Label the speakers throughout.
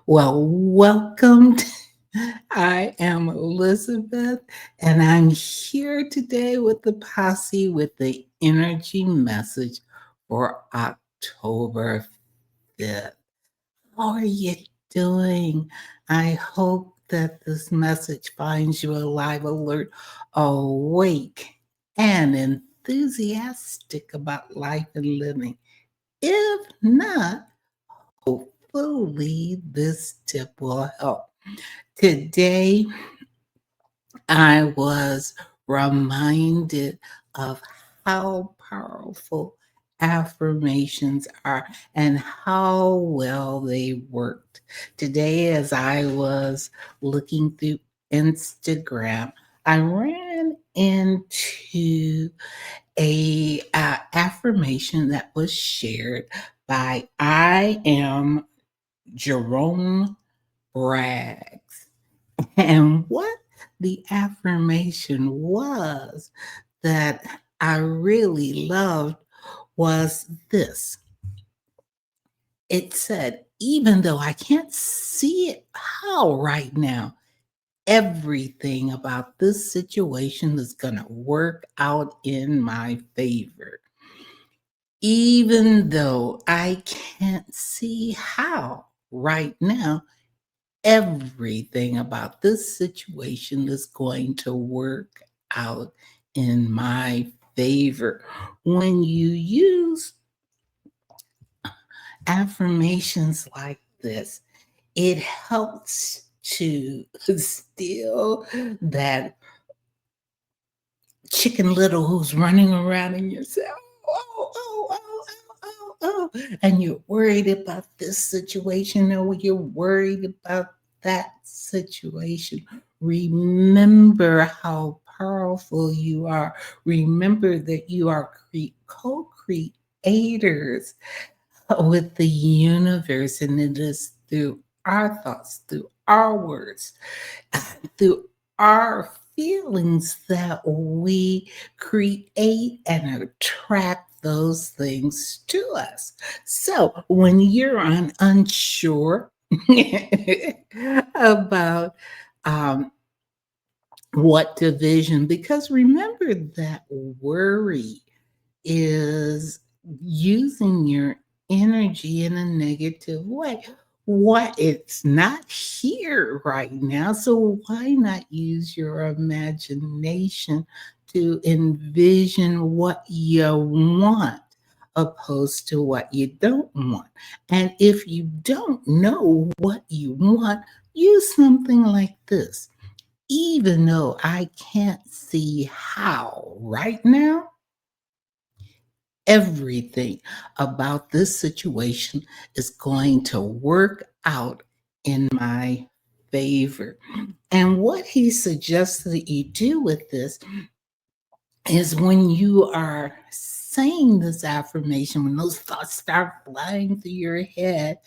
Speaker 1: Well, welcome. I am Elizabeth, and I'm here today with the posse with the energy message for October 5th. How are you doing? I hope that this message finds you alive, alert, awake, and enthusiastic about life and living. If not, hopefully this tip will help. Today, I was reminded of how powerful affirmations are and how well they worked. Today, as I was looking through Instagram, I ran into a affirmation that was shared by I am Jerome Braggs. And what the affirmation was that I really loved was this. It said, even though I can't see it how right now, everything about this situation is going to work out in my favor. Even though I can't see how right now, everything about this situation is going to work out in my favor. When you use affirmations like this, it helps to still that chicken little who's running around in yourself. And you're worried about this situation or you're worried about that situation. Remember how powerful you are. Remember that you are co creators with the universe, and it is through our thoughts, through our words, through our feelings that we create and attract those things to us. So when you're unsure about um, what division, because remember that worry is using your energy in a negative way. What it's not here right now, so why not use your imagination to envision what you want opposed to what you don't want? And if you don't know what you want, use something like this. Even though I can't see how right now, everything about this situation is going to work out in my favor. And what he suggests that you do with this is when you are saying this affirmation, when those thoughts start flying through your head,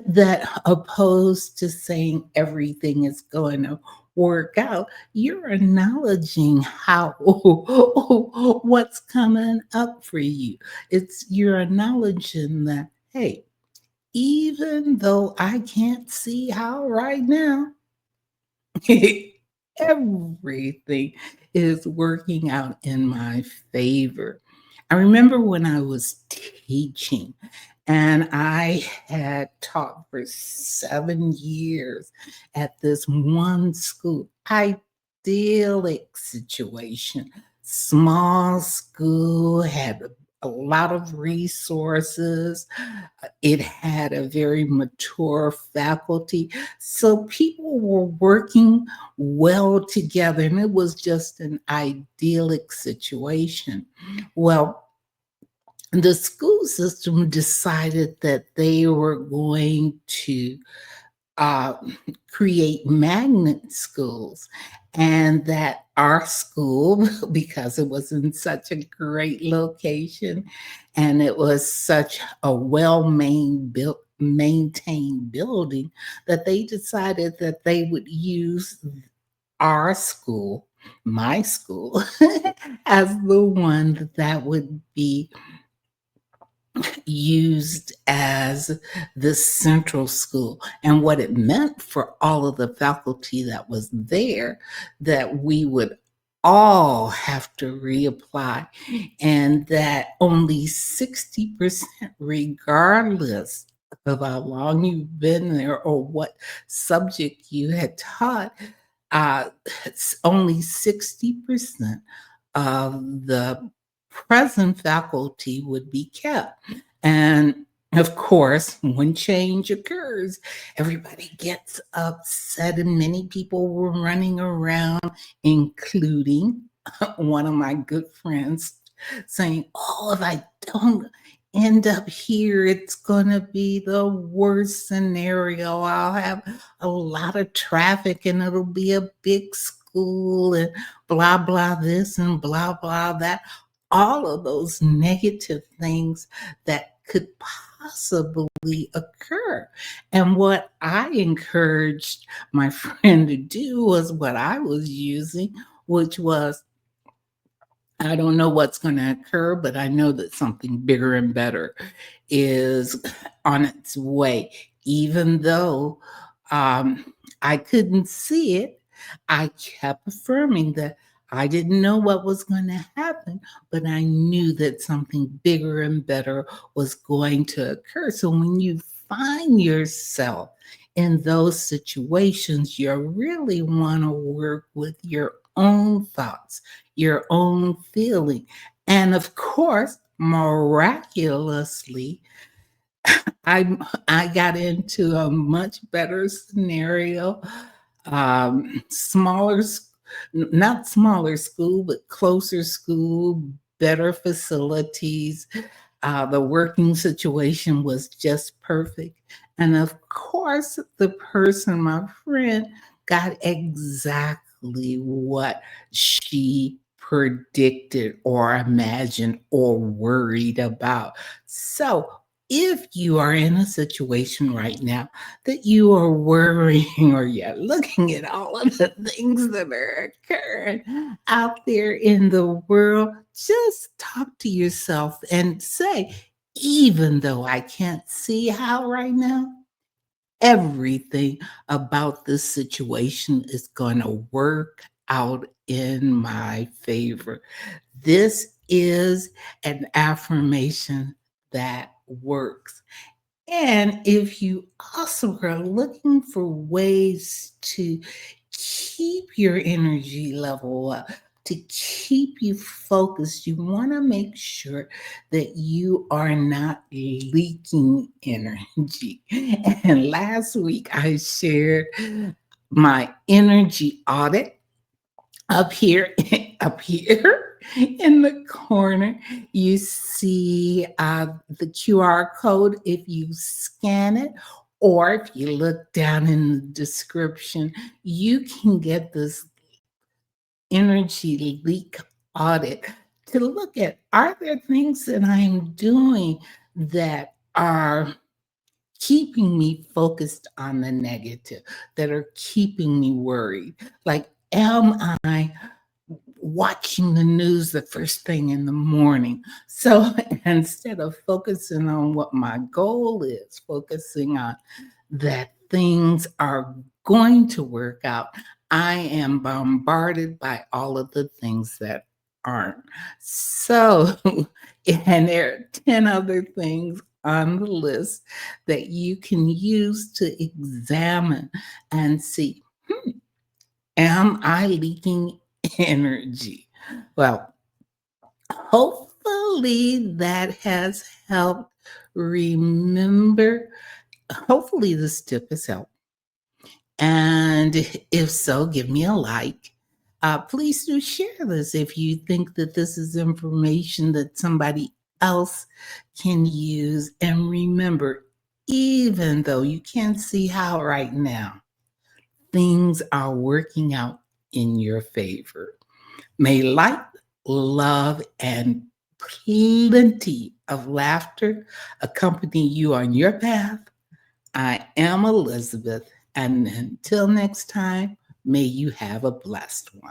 Speaker 1: that opposed to saying everything is going to work out, you're acknowledging how what's coming up for you. It's you're acknowledging that, hey, even though I can't see how right now, everything is working out in my favor. I remember when I was teaching, and I had taught for 7 years at this one school, idyllic situation, small school, had a lot of resources. It had a very mature faculty. So people were working well together, and it was just an idyllic situation. Well, the school system decided that they were going to uh, create magnet schools, and that our school, because it was in such a great location and it was such a maintained building, that they decided that they would use our school, my school, as the one that would be used as the central school, and what it meant for all of the faculty that was there, that we would all have to reapply, and that only 60%, regardless of how long you've been there or what subject you had taught, it's only 60% of the present faculty would be kept. And of course, when change occurs, everybody gets upset, and many people were running around, including one of my good friends, saying, "Oh, if I don't end up here, it's going to be the worst scenario. I'll have a lot of traffic and it'll be a big school and blah, blah, this and blah, blah, that." All of those negative things that could possibly occur. And what I encouraged my friend to do was what I was using, which was, I don't know what's going to occur, but I know that something bigger and better is on its way. Even though I couldn't see it, I kept affirming that I didn't know what was going to happen, but I knew that something bigger and better was going to occur. So when you find yourself in those situations, you really want to work with your own thoughts, your own feeling. And of course, miraculously, I got into a much better scenario, smaller, not smaller school, but closer school, better facilities. The working situation was just perfect. And of course, the person, my friend, got exactly what she predicted or imagined or worried about. So, if you are in a situation right now that you are worrying or you're looking at all of the things that are occurring out there in the world, just talk to yourself and say, even though I can't see how right now, everything about this situation is going to work out in my favor. This is an affirmation that works. And if you also are looking for ways to keep your energy level up, to keep you focused, you want to make sure that you are not leaking energy. And last week I shared my energy audit up here, up here in the corner. You see the QR code if you scan it, or if you look down in the description, you can get this energy leak audit to look at, are there things that I'm doing that are keeping me focused on the negative, that are keeping me worried? Like, am I watching the news the first thing in the morning? So instead of focusing on what my goal is, focusing on that things are going to work out, I am bombarded by all of the things that aren't. So, and there are 10 other things on the list that you can use to examine and see, am I leaking energy? Well, hopefully that has helped. Remember, hopefully this tip has helped. And if so, give me a like. Please do share this if you think that this is information that somebody else can use. And remember, even though you can't see how right now, things are working out in your favor. May light, love, and plenty of laughter accompany you on your path. I am Elizabeth, and until next time, may you have a blessed one.